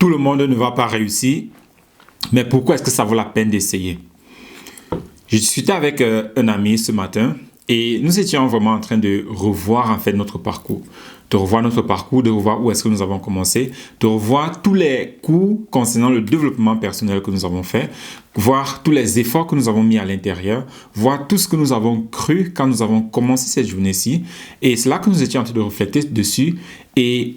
tout le monde ne va pas réussir, mais pourquoi est-ce que ça vaut la peine d'essayer? J'ai discuté avec un ami ce matin et nous étions vraiment en train de revoir en fait notre parcours. De revoir où est-ce que nous avons commencé, de revoir tous les cours concernant le développement personnel que nous avons fait, voir tous les efforts que nous avons mis à l'intérieur, voir tout ce que nous avons cru quand nous avons commencé cette journée-ci. Et c'est là que nous étions en train de refléter dessus. Et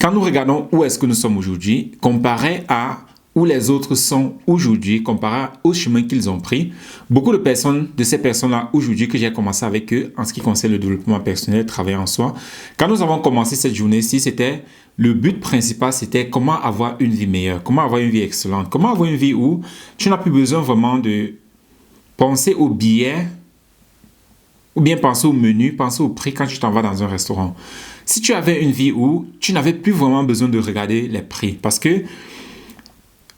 quand nous regardons où est-ce que nous sommes aujourd'hui, comparé à où les autres sont aujourd'hui, comparé au chemin qu'ils ont pris, beaucoup de ces personnes-là aujourd'hui que j'ai commencé avec eux en ce qui concerne le développement personnel, travailler en soi, quand nous avons commencé cette journée-ci, le but principal, c'était comment avoir une vie meilleure, comment avoir une vie excellente, comment avoir une vie où tu n'as plus besoin vraiment de penser au billet ou bien penser au menu, penser au prix quand tu t'en vas dans un restaurant. Si tu avais une vie où tu n'avais plus vraiment besoin de regarder les prix, parce que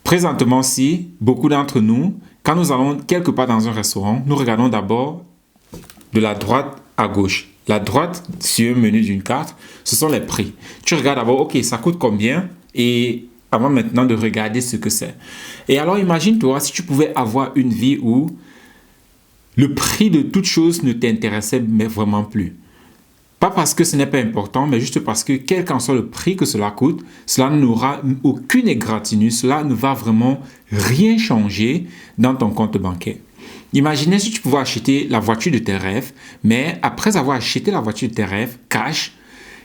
présentement, si beaucoup d'entre nous, quand nous allons quelque part dans un restaurant, nous regardons d'abord de la droite à gauche. La droite, sur un menu d'une carte, ce sont les prix. Tu regardes d'abord, ok, ça coûte combien? Et avant maintenant de regarder ce que c'est. Et alors, imagine-toi si tu pouvais avoir une vie où le prix de toute chose ne t'intéressait mais vraiment plus. Pas parce que ce n'est pas important, mais juste parce que quel qu'en soit le prix que cela coûte, cela n'aura aucune égratignure, cela ne va vraiment rien changer dans ton compte bancaire. Imaginez si tu pouvais acheter la voiture de tes rêves, mais après avoir acheté la voiture de tes rêves, cash,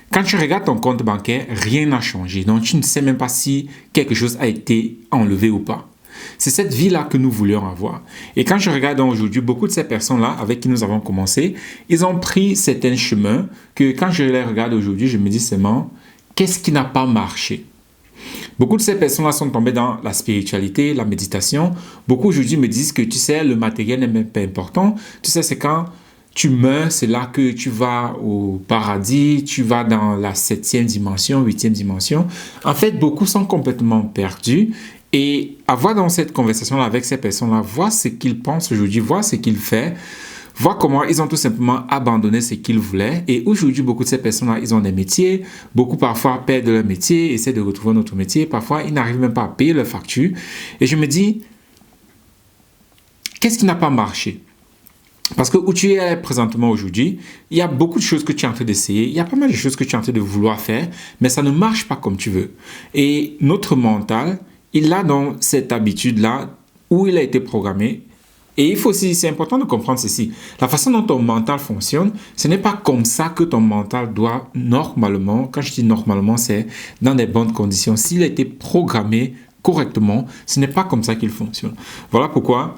quand tu regardes ton compte bancaire, rien n'a changé. Donc tu ne sais même pas si quelque chose a été enlevé ou pas. C'est cette vie-là que nous voulions avoir. Et quand je regarde aujourd'hui, beaucoup de ces personnes-là avec qui nous avons commencé, ils ont pris certains chemins que quand je les regarde aujourd'hui, je me dis seulement, qu'est-ce qui n'a pas marché? Beaucoup de ces personnes-là sont tombées dans la spiritualité, la méditation. Beaucoup aujourd'hui me disent que, tu sais, le matériel n'est même pas important. Tu sais, c'est quand tu meurs, c'est là que tu vas au paradis, tu vas dans la 7e dimension, 8e dimension. En fait, beaucoup sont complètement perdus. Et avoir dans cette conversation-là avec ces personnes-là, voir ce qu'ils pensent aujourd'hui, voir ce qu'ils font, voir comment ils ont tout simplement abandonné ce qu'ils voulaient. Et aujourd'hui, beaucoup de ces personnes-là, ils ont des métiers. Beaucoup parfois perdent leur métier, essaient de retrouver un autre métier. Parfois, ils n'arrivent même pas à payer leurs factures. Et je me dis, qu'est-ce qui n'a pas marché? Parce que où tu es présentement aujourd'hui, il y a beaucoup de choses que tu es en train d'essayer, il y a pas mal de choses que tu es en train de vouloir faire, mais ça ne marche pas comme tu veux. Et notre mental, il a dans cette habitude-là où il a été programmé. Et il faut aussi, c'est important de comprendre ceci. La façon dont ton mental fonctionne, ce n'est pas comme ça que ton mental doit normalement, quand je dis normalement, c'est dans des bonnes conditions. S'il a été programmé correctement, ce n'est pas comme ça qu'il fonctionne. Voilà pourquoi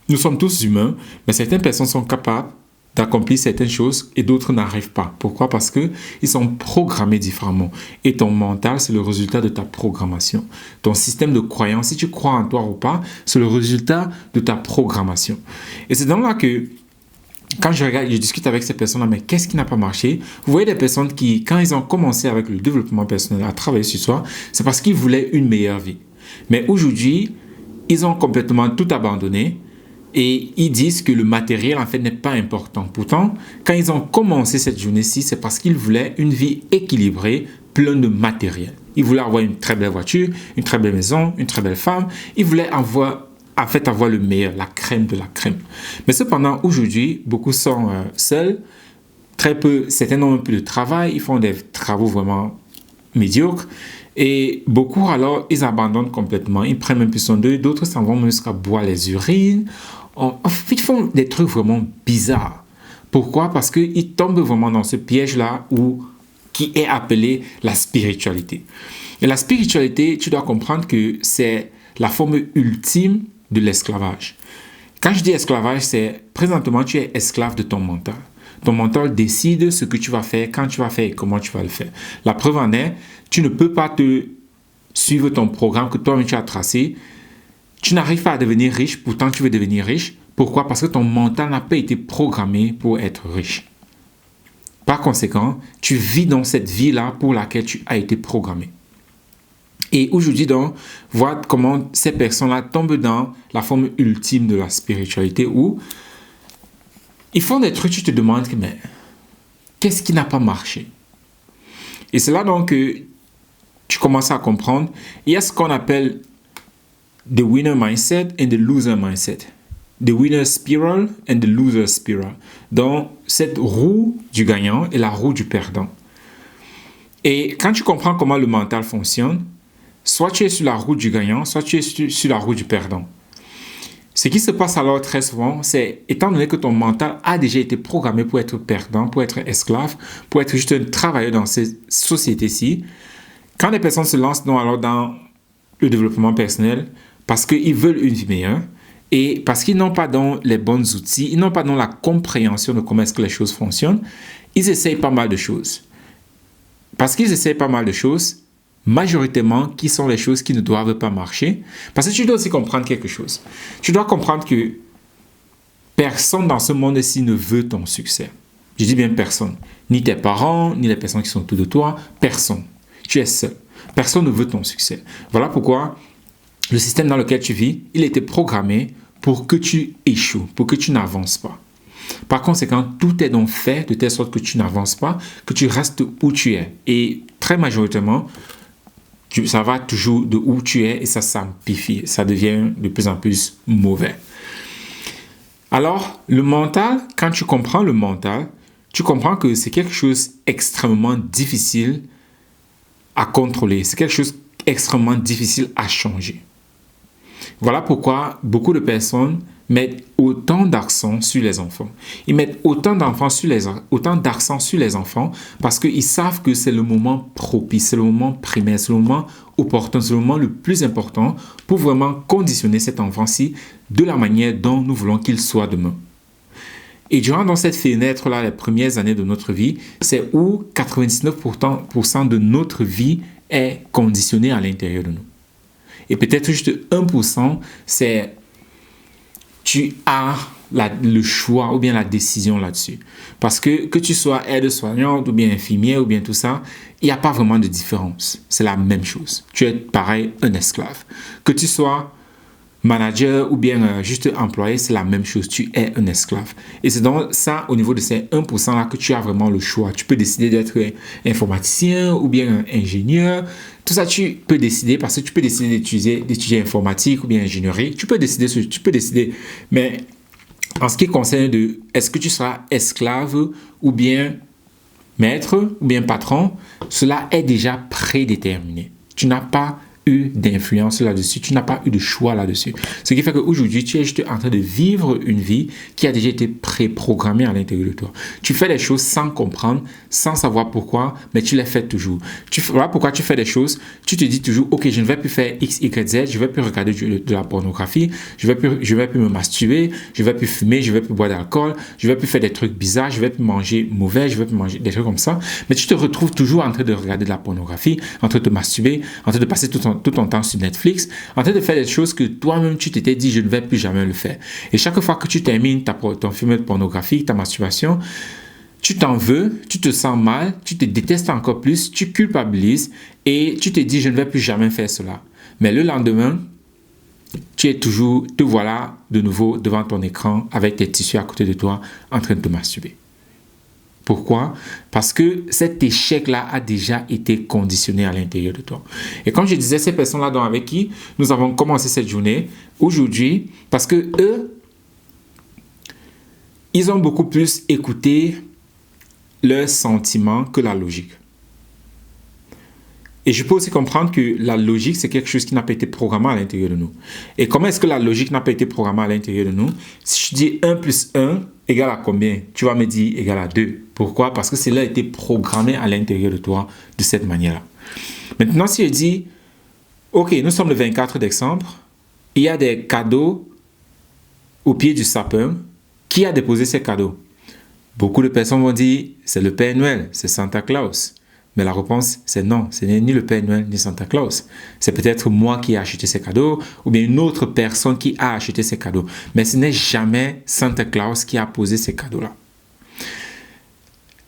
nous sommes tous humains, mais certaines personnes sont capables d'accomplir certaines choses et d'autres n'arrivent pas. Pourquoi? Parce qu'ils sont programmés différemment. Et ton mental, c'est le résultat de ta programmation. Ton système de croyance, si tu crois en toi ou pas, c'est le résultat de ta programmation. Et c'est dans là que, quand je discute avec ces personnes-là, mais qu'est-ce qui n'a pas marché? Vous voyez des personnes qui, quand ils ont commencé avec le développement personnel, à travailler sur soi, c'est parce qu'ils voulaient une meilleure vie. Mais aujourd'hui, ils ont complètement tout abandonné. Et ils disent que le matériel, en fait, n'est pas important. Pourtant, quand ils ont commencé cette journée-ci, c'est parce qu'ils voulaient une vie équilibrée, pleine de matériel. Ils voulaient avoir une très belle voiture, une très belle maison, une très belle femme. Ils voulaient avoir le meilleur, la crème de la crème. Mais cependant, aujourd'hui, beaucoup sont seuls. Certains n'ont même plus de travail. Ils font des travaux vraiment médiocres. Et beaucoup, alors, ils abandonnent complètement. Ils prennent même plus soin d'eux. D'autres s'en vont même jusqu'à boire les urines. Ils font des trucs vraiment bizarres. Pourquoi? Parce qu'ils tombent vraiment dans ce piège-là qui est appelé la spiritualité. Et la spiritualité, tu dois comprendre que c'est la forme ultime de l'esclavage. Quand je dis esclavage, c'est présentement, tu es esclave de ton mental. Ton mental décide ce que tu vas faire, quand tu vas faire et comment tu vas le faire. La preuve en est, tu ne peux pas suivre ton programme que toi-même tu as tracé. Tu n'arrives pas à devenir riche, pourtant tu veux devenir riche. Pourquoi? Parce que ton mental n'a pas été programmé pour être riche. Par conséquent, tu vis dans cette vie-là pour laquelle tu as été programmé. Et aujourd'hui, donc, vois comment ces personnes-là tombent dans la forme ultime de la spiritualité où ils font des trucs, tu te demandes, mais qu'est-ce qui n'a pas marché? Et c'est là donc que tu commences à comprendre, il y a ce qu'on appelle the winner mindset and the loser mindset. The winner spiral and the loser spiral. Donc, cette roue du gagnant et la roue du perdant. Et quand tu comprends comment le mental fonctionne, soit tu es sur la roue du gagnant, soit tu es sur la roue du perdant. Ce qui se passe alors très souvent, c'est, étant donné que ton mental a déjà été programmé pour être perdant, pour être esclave, pour être juste un travailleur dans ces sociétés-ci, quand les personnes se lancent alors dans le développement personnel, parce qu'ils veulent une vie meilleure, et parce qu'ils n'ont pas dans les bons outils, ils n'ont pas dans la compréhension de comment est-ce que les choses fonctionnent, ils essayent pas mal de choses. Parce qu'ils essayent pas mal de choses, majoritairement, qui sont les choses qui ne doivent pas marcher. Parce que tu dois aussi comprendre quelque chose. Tu dois comprendre que personne dans ce monde-ci ne veut ton succès. Je dis bien personne. Ni tes parents, ni les personnes qui sont autour de toi. Personne. Tu es seul. Personne ne veut ton succès. Voilà pourquoi le système dans lequel tu vis, il a été programmé pour que tu échoues, pour que tu n'avances pas. Par conséquent, tout est donc fait de telle sorte que tu n'avances pas, que tu restes où tu es. Et très majoritairement, ça va toujours de où tu es et ça s'amplifie. Ça devient de plus en plus mauvais. Alors, le mental, quand tu comprends le mental, tu comprends que c'est quelque chose d'extrêmement difficile à contrôler. C'est quelque chose d'extrêmement difficile à changer. Voilà pourquoi beaucoup de personnes mettent autant d'accent sur les enfants. Ils mettent autant d'accent sur les enfants parce qu'ils savent que c'est le moment propice, c'est le moment primaire, c'est le moment opportun, c'est le moment le plus important pour vraiment conditionner cet enfant-ci de la manière dont nous voulons qu'il soit demain. Et durant dans cette fenêtre-là, les premières années de notre vie, c'est où 99% de notre vie est conditionnée à l'intérieur de nous. Et peut-être juste 1%, c'est tu as le choix ou bien la décision là-dessus. Parce que tu sois aide-soignante ou bien infirmière ou bien tout ça, il n'y a pas vraiment de différence. C'est la même chose. Tu es pareil, un esclave. Que tu sois manager ou bien juste employé, c'est la même chose. Tu es un esclave. Et c'est donc ça, au niveau de ces 1% là, que tu as vraiment le choix. Tu peux décider d'être informaticien ou bien ingénieur. Tout ça, tu peux décider parce que tu peux décider d'étudier informatique ou bien ingénierie. Tu peux décider. Mais en ce qui concerne est-ce que tu seras esclave ou bien maître ou bien patron, cela est déjà prédéterminé. Tu n'as pas eu d'influence là-dessus, tu n'as pas eu de choix là-dessus. Ce qui fait qu'aujourd'hui, tu es juste en train de vivre une vie qui a déjà été préprogrammée à l'intérieur de toi. Tu fais des choses sans comprendre, sans savoir pourquoi, mais tu les fais toujours. Voilà pourquoi tu fais des choses, tu te dis toujours, ok, je ne vais plus faire X, Y, Z, je ne vais plus regarder de la pornographie, je vais plus me masturber, je ne vais plus fumer, je ne vais plus boire d'alcool, je ne vais plus faire des trucs bizarres, je ne vais plus manger mauvais, je ne vais plus manger des trucs comme ça. Mais tu te retrouves toujours en train de regarder de la pornographie, en train de te masturber, en train de passer tout ton temps sur Netflix, en train de faire des choses que toi-même tu t'étais dit je ne vais plus jamais le faire. Et chaque fois que tu termines ton film de pornographie, ta masturbation, tu t'en veux, tu te sens mal, tu te détestes encore plus, tu culpabilises et tu te dis je ne vais plus jamais faire cela. Mais le lendemain, te voilà de nouveau devant ton écran avec tes tissus à côté de toi en train de te masturber. Pourquoi? Parce que cet échec-là a déjà été conditionné à l'intérieur de toi. Et comme je disais, ces personnes-là avec qui nous avons commencé cette journée, aujourd'hui, parce que eux, ils ont beaucoup plus écouté leurs sentiments que la logique. Et je peux aussi comprendre que la logique, c'est quelque chose qui n'a pas été programmé à l'intérieur de nous. Et comment est-ce que la logique n'a pas été programmée à l'intérieur de nous? Si je dis 1 plus 1 égale à combien? Tu vas me dire égale à 2. Pourquoi? Parce que cela a été programmé à l'intérieur de toi de cette manière-là. Maintenant, si je dis, ok, nous sommes le 24 décembre, il y a des cadeaux au pied du sapin. Qui a déposé ces cadeaux? Beaucoup de personnes vont dire, c'est le Père Noël, c'est Santa Claus. Mais la réponse, c'est non. Ce n'est ni le Père Noël, ni Santa Claus. C'est peut-être moi qui ai acheté ces cadeaux ou bien une autre personne qui a acheté ces cadeaux. Mais ce n'est jamais Santa Claus qui a posé ces cadeaux-là.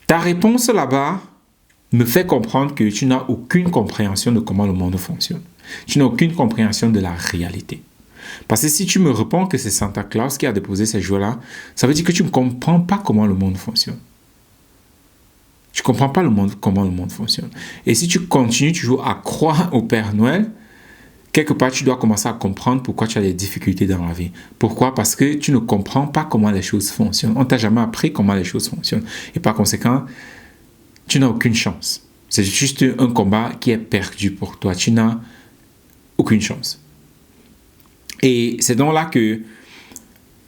Ta réponse là-bas me fait comprendre que tu n'as aucune compréhension de comment le monde fonctionne. Tu n'as aucune compréhension de la réalité. Parce que si tu me réponds que c'est Santa Claus qui a déposé ces jouets-là, ça veut dire que tu ne comprends pas comment le monde fonctionne. Tu ne comprends pas comment le monde fonctionne. Et si tu continues toujours à croire au Père Noël, quelque part, tu dois commencer à comprendre pourquoi tu as des difficultés dans la vie. Pourquoi? Parce que tu ne comprends pas comment les choses fonctionnent. On ne t'a jamais appris comment les choses fonctionnent. Et par conséquent, tu n'as aucune chance. C'est juste un combat qui est perdu pour toi. Tu n'as aucune chance. Et c'est donc là que,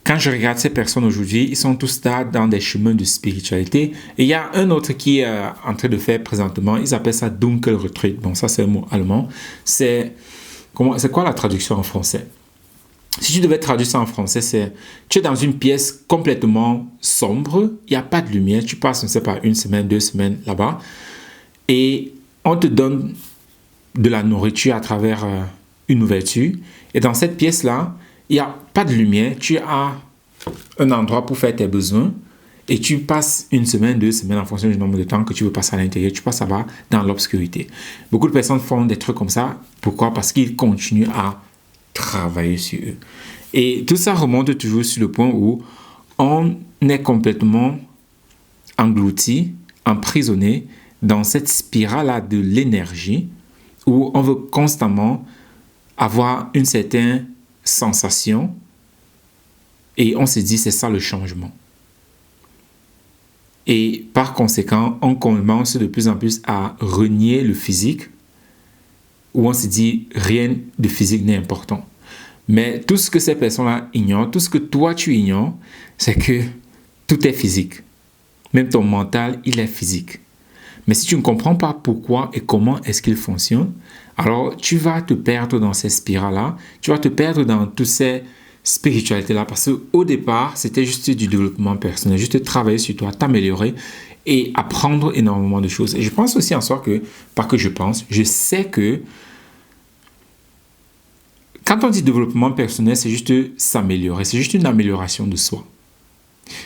quand je regarde ces personnes aujourd'hui, ils sont tous là dans des chemins de spiritualité. Et il y a un autre qui est en train de faire présentement, ils appellent ça Dunkelretreat. Bon, ça c'est un mot allemand. C'est quoi la traduction en français? Si tu devais traduire ça en français, c'est tu es dans une pièce complètement sombre, il n'y a pas de lumière, tu passes, je ne sais pas, 1 semaine, 2 semaines là-bas, et on te donne de la nourriture à travers une ouverture. Et dans cette pièce-là, il n'y a pas de lumière, tu as un endroit pour faire tes besoins et tu passes 1 semaine, 2 semaines en fonction du nombre de temps que tu veux passer à l'intérieur, tu passes là-bas dans l'obscurité. Beaucoup de personnes font des trucs comme ça. Pourquoi? Parce qu'ils continuent à travailler sur eux. Et tout ça remonte toujours sur le point où on est complètement englouti, emprisonné dans cette spirale-là de l'énergie où on veut constamment avoir une certaine sensation et on se dit c'est ça le changement. Et par conséquent, on commence de plus en plus à renier le physique où on se dit rien de physique n'est important. Mais tout ce que ces personnes-là ignorent, tout ce que toi tu ignores, c'est que tout est physique. Même ton mental, il est physique. Mais si tu ne comprends pas pourquoi et comment est-ce qu'il fonctionne, alors tu vas te perdre dans ces spirales-là, tu vas te perdre dans toutes ces spiritualités-là, parce qu'au départ, c'était juste du développement personnel, juste travailler sur toi, t'améliorer et apprendre énormément de choses. Et je pense aussi en soi que, pas que je pense, je sais que quand on dit développement personnel, c'est juste s'améliorer, c'est juste une amélioration de soi.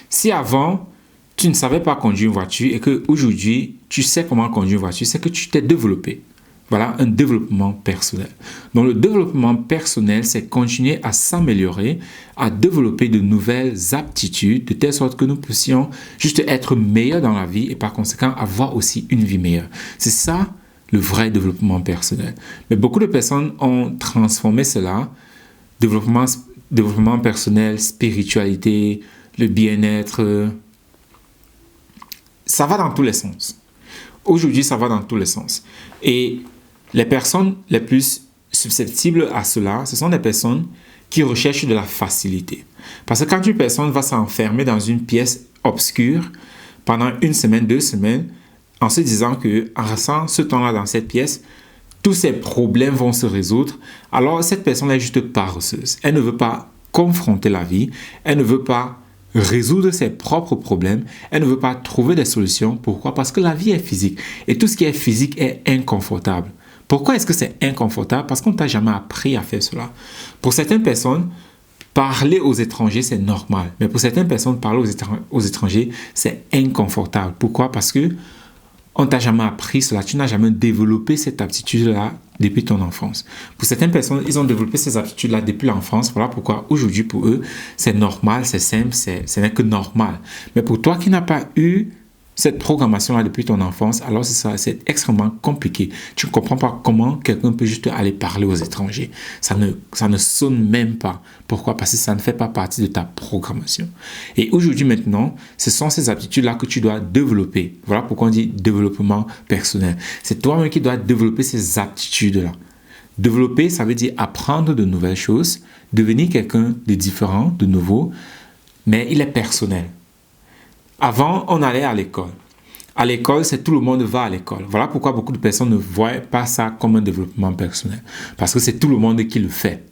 Si avant, tu ne savais pas conduire une voiture et qu'aujourd'hui, tu sais comment conduire une voiture, c'est que tu t'es développé. Voilà, un développement personnel. Donc, le développement personnel, c'est continuer à s'améliorer, à développer de nouvelles aptitudes, de telle sorte que nous puissions juste être meilleurs dans la vie et par conséquent avoir aussi une vie meilleure. C'est ça, le vrai développement personnel. Mais beaucoup de personnes ont transformé cela, développement personnel, spiritualité, le bien-être. Ça va dans tous les sens. Aujourd'hui, ça va dans tous les sens. Et les personnes les plus susceptibles à cela, ce sont des personnes qui recherchent de la facilité. Parce que quand une personne va s'enfermer dans une pièce obscure pendant 1 semaine, 2 semaines, en se disant qu'en restant ce temps-là dans cette pièce, tous ses problèmes vont se résoudre, alors cette personne est juste paresseuse. Elle ne veut pas confronter la vie, elle ne veut pas résoudre ses propres problèmes, elle ne veut pas trouver des solutions. Pourquoi? Parce que la vie est physique et tout ce qui est physique est inconfortable. Pourquoi est-ce que c'est inconfortable? Parce qu'on ne t'a jamais appris à faire cela. Pour certaines personnes, parler aux étrangers, c'est normal. Mais pour certaines personnes, parler aux étrangers, c'est inconfortable. Pourquoi? Parce que on ne t'a jamais appris cela. Tu n'as jamais développé cette aptitude-là depuis ton enfance. Pour certaines personnes, ils ont développé ces aptitudes-là depuis l'enfance. Voilà pourquoi aujourd'hui, pour eux, c'est normal, c'est simple, ce n'est que normal. Mais pour toi qui n'as pas eu cette programmation-là depuis ton enfance, alors c'est extrêmement compliqué. Tu ne comprends pas comment quelqu'un peut juste aller parler aux étrangers. Ça ne sonne même pas. Pourquoi? Parce que ça ne fait pas partie de ta programmation. Et aujourd'hui, maintenant, ce sont ces aptitudes-là que tu dois développer. Voilà pourquoi on dit développement personnel. C'est toi-même qui dois développer ces aptitudes-là. Développer, ça veut dire apprendre de nouvelles choses, devenir quelqu'un de différent, de nouveau, mais il est personnel. Avant, on allait à l'école. À l'école, c'est tout le monde va à l'école. Voilà pourquoi beaucoup de personnes ne voient pas ça comme un développement personnel. Parce que c'est tout le monde qui le fait.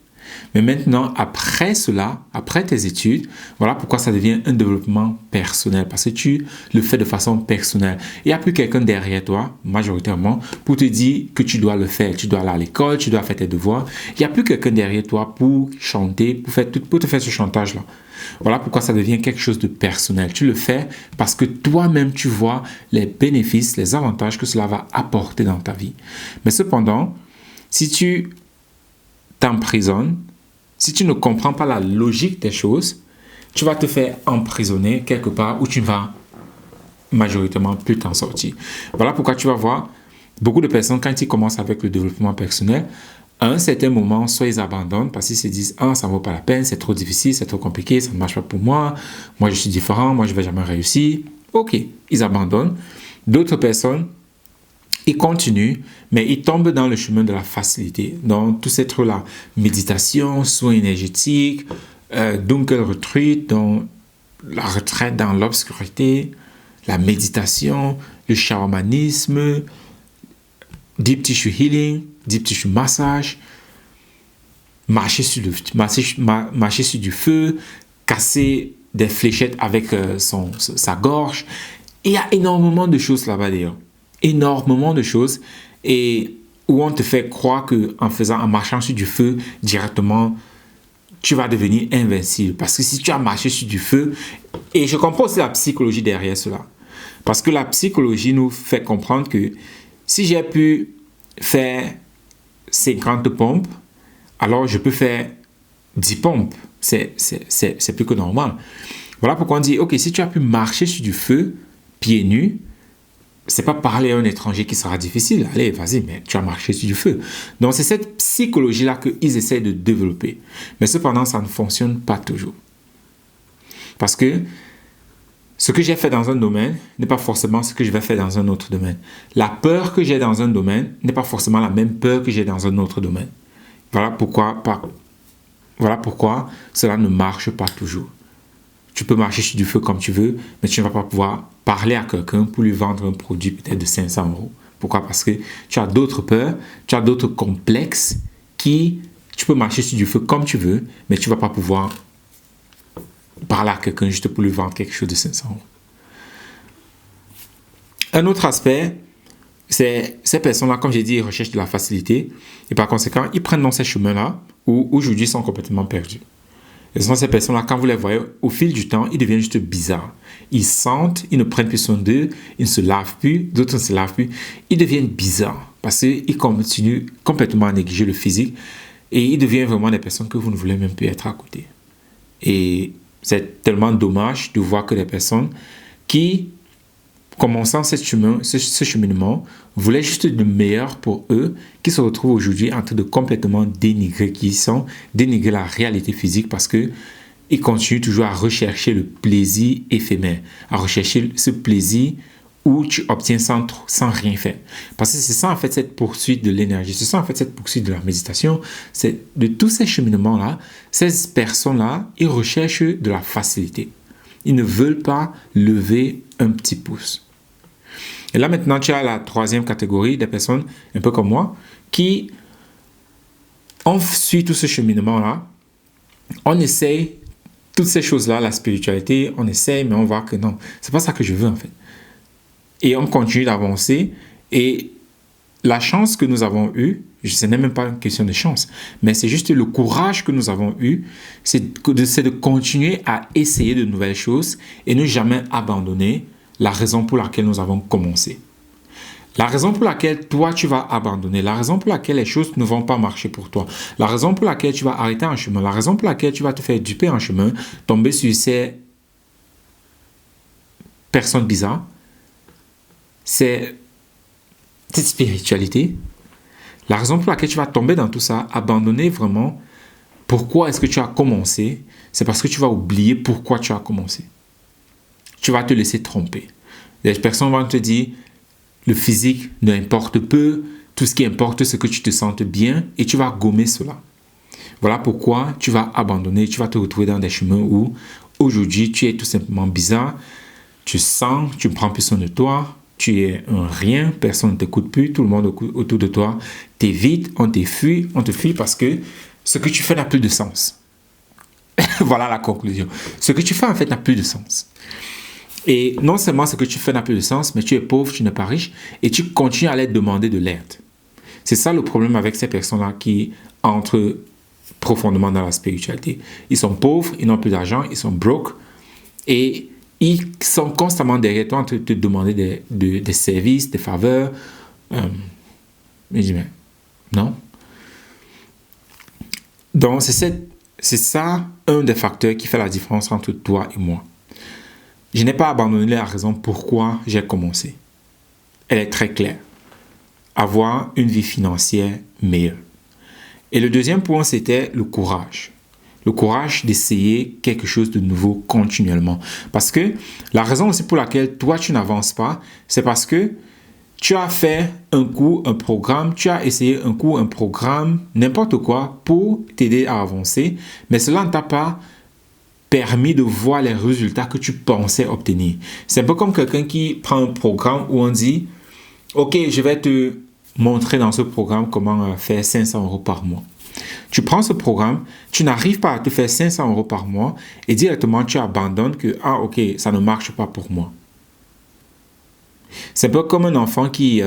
Mais maintenant, après cela, après tes études, voilà pourquoi ça devient un développement personnel. Parce que tu le fais de façon personnelle. Il n'y a plus quelqu'un derrière toi, majoritairement, pour te dire que tu dois le faire. Tu dois aller à l'école, tu dois faire tes devoirs. Il n'y a plus quelqu'un derrière toi pour chanter, pour te faire ce chantage-là. Voilà pourquoi ça devient quelque chose de personnel. Tu le fais parce que toi-même, tu vois les bénéfices, les avantages que cela va apporter dans ta vie. Mais cependant, si tu t'emprisonnes, si tu ne comprends pas la logique des choses, tu vas te faire emprisonner quelque part où tu vas majoritairement plus t'en sortir. Voilà pourquoi tu vas voir beaucoup de personnes, quand ils commencent avec le développement personnel, à un certain moment, soit ils abandonnent parce qu'ils se disent « Ah, ça ne vaut pas la peine, c'est trop difficile, c'est trop compliqué, ça ne marche pas pour moi, moi je suis différent, moi je ne vais jamais réussir. » Ok, ils abandonnent. D'autres personnes, ils continuent, mais ils tombent dans le chemin de la facilité, dans tout ces trucs-là. Méditation, soins énergétiques, Dunkel Retreat, dans la retraite dans l'obscurité, la méditation, le shamanisme, deep tissue healing, deep tissue massage, marcher sur du feu, casser des fléchettes avec sa gorge. Il y a énormément de choses là-bas d'ailleurs. Énormément de choses. Et où on te fait croire en marchant sur du feu directement, tu vas devenir invincible. Parce que si tu as marché sur du feu, et je comprends aussi la psychologie derrière cela. Parce que la psychologie nous fait comprendre que si j'ai pu faire 50 pompes, alors je peux faire 10 pompes. C'est plus que normal. Voilà pourquoi on dit, ok, si tu as pu marcher sur du feu, pieds nus, c'est pas parler à un étranger qui sera difficile. Allez, vas-y, mais tu as marché sur du feu. Donc, c'est cette psychologie-là qu'ils essaient de développer. Mais cependant, ça ne fonctionne pas toujours. Parce que ce que j'ai fait dans un domaine n'est pas forcément ce que je vais faire dans un autre domaine. La peur que j'ai dans un domaine n'est pas forcément la même peur que j'ai dans un autre domaine. Voilà pourquoi cela ne marche pas toujours. Tu peux marcher sur du feu comme tu veux, mais tu ne vas pas pouvoir parler à quelqu'un pour lui vendre un produit peut-être de 500 €. Pourquoi? Parce que tu as d'autres peurs, tu as d'autres complexes tu peux marcher sur du feu comme tu veux, mais tu ne vas pas pouvoir parler à quelqu'un juste pour lui vendre quelque chose de 500 €. Un autre aspect, c'est ces personnes-là, comme j'ai dit, ils recherchent de la facilité et par conséquent, ils prennent dans ces chemins-là où aujourd'hui ils sont complètement perdus. Et ce sont ces personnes-là, quand vous les voyez, au fil du temps, ils deviennent juste bizarres. Ils sentent, ils ne prennent plus soin d'eux, ils ne se lavent plus, d'autres ne se lavent plus. Ils deviennent bizarres parce qu'ils continuent complètement à négliger le physique et ils deviennent vraiment des personnes que vous ne voulez même plus être à côté. Et c'est tellement dommage de voir que des personnes qui, commençant ce cheminement, voulaient juste le meilleur pour eux, qui se retrouvent aujourd'hui en train de complètement dénigrer dénigrer la réalité physique parce que ils continuent toujours à rechercher le plaisir éphémère, à rechercher ce plaisir où tu obtiens sans rien faire. Parce que c'est ça en fait cette poursuite de l'énergie, c'est ça en fait cette poursuite de la méditation, c'est de tous ces cheminements-là, ces personnes-là, ils recherchent de la facilité. Ils ne veulent pas lever un petit pouce. Et là, maintenant, tu as la troisième catégorie des personnes, un peu comme moi, qui on suit tout ce cheminement-là. On essaye toutes ces choses-là, la spiritualité, on essaye, mais on voit que non, c'est pas ça que je veux en fait. Et on continue d'avancer. Et la chance que nous avons eue, ce n'est même pas une question de chance, mais c'est juste le courage que nous avons eu, c'est de continuer à essayer de nouvelles choses et ne jamais abandonner la raison pour laquelle nous avons commencé. La raison pour laquelle toi, tu vas abandonner, la raison pour laquelle les choses ne vont pas marcher pour toi, la raison pour laquelle tu vas arrêter en chemin, la raison pour laquelle tu vas te faire duper en chemin, tomber sur ces personnes bizarres, c'est cette spiritualité. La raison pour laquelle tu vas tomber dans tout ça, abandonner vraiment, pourquoi est-ce que tu as commencé, c'est parce que tu vas oublier pourquoi tu as commencé. Tu vas te laisser tromper. Les personnes vont te dire, le physique n'importe peu, tout ce qui importe, c'est que tu te sentes bien et tu vas gommer cela. Voilà pourquoi tu vas abandonner, tu vas te retrouver dans des chemins où aujourd'hui tu es tout simplement bizarre, tu sens, tu ne prends plus soin de toi, tu es un rien, personne ne t'écoute plus, tout le monde autour de toi t'évite, on te fuit parce que ce que tu fais n'a plus de sens. Voilà la conclusion. Ce que tu fais en fait n'a plus de sens. Et non seulement ce que tu fais n'a plus de sens, mais tu es pauvre, tu n'es pas riche et tu continues à leur demander de l'aide. C'est ça le problème avec ces personnes-là qui entrent profondément dans la spiritualité. Ils sont pauvres, ils n'ont plus d'argent, ils sont broke et ils sont constamment derrière toi en train de te demander des services, des faveurs. Mais je dis, mais non. Donc, c'est ça un des facteurs qui fait la différence entre toi et moi. je n'ai pas abandonné la raison pourquoi j'ai commencé. Elle est très claire. Avoir une vie financière meilleure. Et le deuxième point, c'était le courage. Le courage d'essayer quelque chose de nouveau continuellement. Parce que la raison aussi pour laquelle toi, tu n'avances pas, c'est parce que tu as fait un coup, un programme, tu as essayé un coup, un programme, n'importe quoi pour t'aider à avancer, mais cela ne t'a pas permis de voir les résultats que tu pensais obtenir. C'est un peu comme quelqu'un qui prend un programme où on dit « Ok, je vais te montrer dans ce programme comment faire 500 € par mois. » Tu prends ce programme, tu n'arrives pas à te faire 500 € par mois et directement tu abandonnes que « Ah ok, ça ne marche pas pour moi. » C'est un peu comme un enfant qui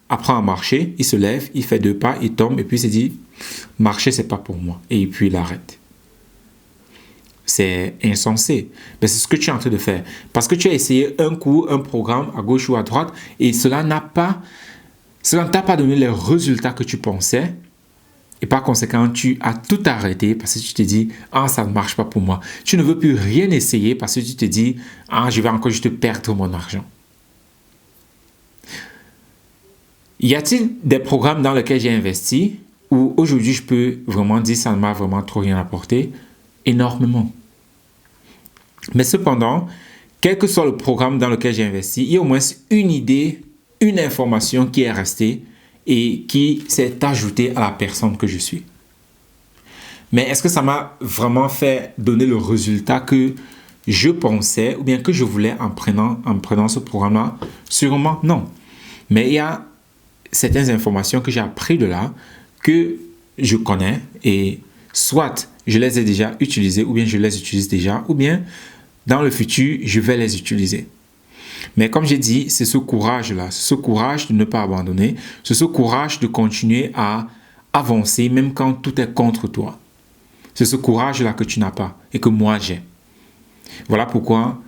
apprend à marcher, il se lève, il fait 2 pas, il tombe et puis il se dit « Marcher, c'est pas pour moi. » Et puis il arrête. C'est insensé. Mais c'est ce que tu es en train de faire. Parce que tu as essayé un coup, un programme à gauche ou à droite et cela ne t'a pas donné les résultats que tu pensais. Et par conséquent, tu as tout arrêté parce que tu te dis « Ah, ça ne marche pas pour moi. » Tu ne veux plus rien essayer parce que tu te dis « Ah, je vais encore juste perdre mon argent. » Y a-t-il des programmes dans lesquels j'ai investi où aujourd'hui je peux vraiment dire ça ne m'a vraiment trop rien apporté? Énormément. Mais cependant, quel que soit le programme dans lequel j'ai investi, il y a au moins une idée, une information qui est restée et qui s'est ajoutée à la personne que je suis. Mais est-ce que ça m'a vraiment fait donner le résultat que je pensais ou bien que je voulais en prenant ce programme-là? Sûrement non. Mais il y a certaines informations que j'ai apprises de là, que je connais et soit je les ai déjà utilisées ou bien je les utilise déjà ou bien dans le futur, je vais les utiliser. Mais comme j'ai dit, c'est ce courage-là, c'est ce courage de ne pas abandonner, c'est ce courage de continuer à avancer même quand tout est contre toi. C'est ce courage-là que tu n'as pas et que moi j'ai. Voilà pourquoi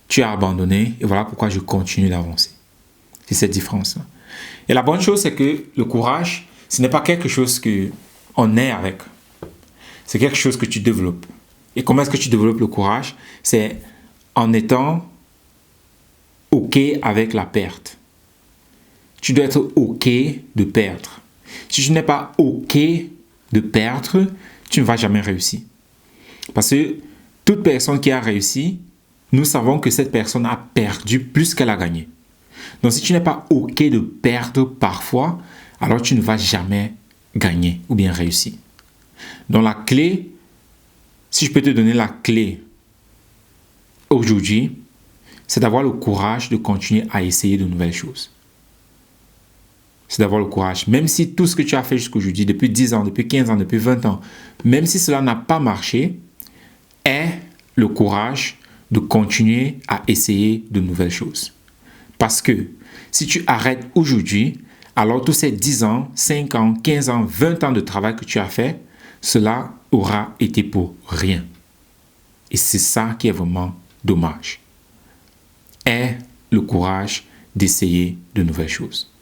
tu as abandonné et voilà pourquoi je continue d'avancer. C'est cette différence-là. Et la bonne chose, c'est que le courage, ce n'est pas quelque chose qu'on est avec. C'est quelque chose que tu développes. Et comment est-ce que tu développes le courage? C'est en étant OK avec la perte. Tu dois être OK de perdre. Si tu n'es pas OK de perdre, tu ne vas jamais réussir. Parce que toute personne qui a réussi, nous savons que cette personne a perdu plus qu'elle a gagné. Donc si tu n'es pas OK de perdre parfois, alors tu ne vas jamais gagner ou bien réussir. Donc la clé, si je peux te donner la clé aujourd'hui, c'est d'avoir le courage de continuer à essayer de nouvelles choses. C'est d'avoir le courage. Même si tout ce que tu as fait jusqu'aujourd'hui, depuis 10 ans, depuis 15 ans, depuis 20 ans, même si cela n'a pas marché, aie le courage de continuer à essayer de nouvelles choses. Parce que si tu arrêtes aujourd'hui, alors tous ces 10 ans, 5 ans, 15 ans, 20 ans de travail que tu as fait, cela aura été pour rien. Et c'est ça qui est vraiment dommage. Aie le courage d'essayer de nouvelles choses.